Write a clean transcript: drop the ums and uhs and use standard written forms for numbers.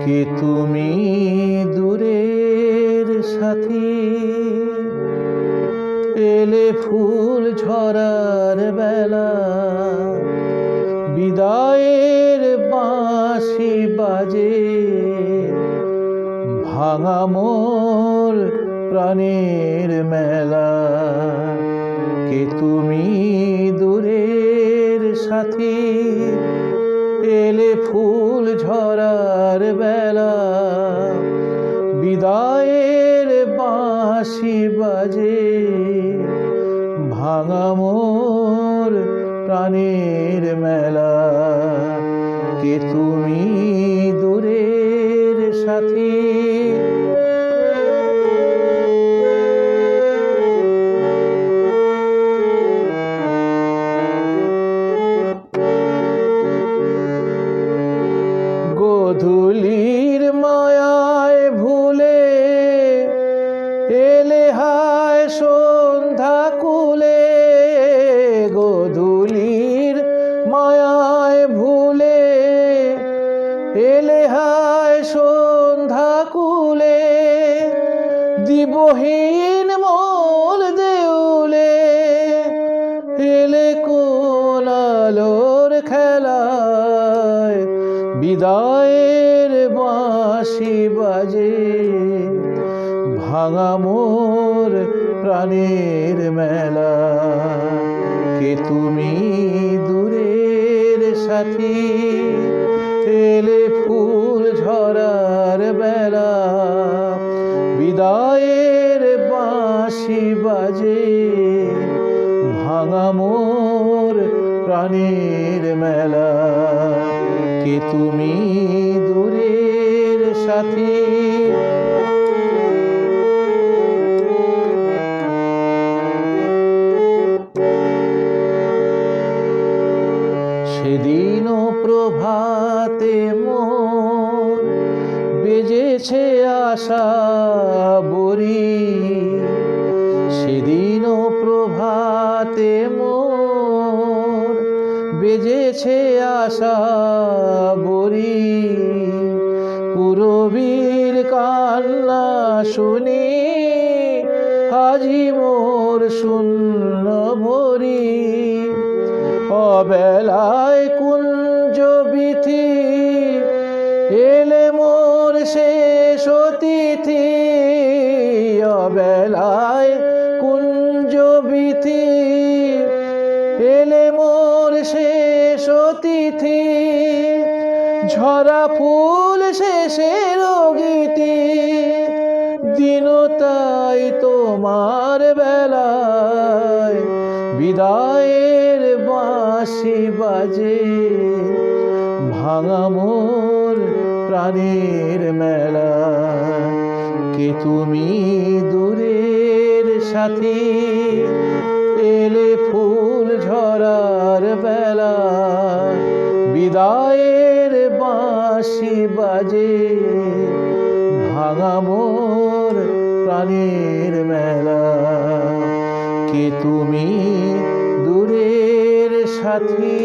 কে তুমি দূরের সাথী, এলে ফুল ঝরার বেলা, বিদায়ের বাঁশি বাজে, ভাঙা মোর প্রাণের মেলা। কে তুমি দূরের সাথী, এলে ফুল ঝরার বেলা, বিদায়ের বাঁশি বাজে, ভাঙা মোর প্রাণের মেলা। কে তুমি দূরের সাথী। গোধূলির মায়ায় ভুলে এলে হায় সন্ধ্যা কুলে, গোধূলির মায়ায় ভুলে এলে হায় সন্ধ্যা কুলে, দিবহীন মোর দেউলে এলে কোন আলোর খেলায়, বিদায়ের বাঁশি বাজে, ভাঙা মোর প্রাণের মেলা। কে তুমি দূরের সাথী, এলে ফুল ঝরার বেলা, বিদায়ের বাঁশি বাজে, ভাঙা মোর প্রাণের মেলা। কে তুমি দূরের সাথী। সেদিনও প্রভাতে মোর বেজেছে আশা বরি, সেদিনও প্রভাতে মোর বেজেছে আশা বরি, পুরবীর কান্না শুনি আজি মোর শূন্য ভরি, অবেলায় কুঞ্জ বিথি এলে মোর শেষ অতিথি, অবেলায় কুঞ্জ বিথি এলে মোর শেষ অতিথি, ঝরা ফুল শেষের গীতি, দিনতাই তোমার বেলায়, বিদায়ের বাঁশি বাজে, ভাঙা মোর প্রাণের মেলা। কে তুমি দূরের সাথী, এলে ফুল ঝরার বেলা, বিদায়ের বাঁশি বাজে, ভাঙা মোর প্রাণের মেলা। কে তুমি দূরের সাথী।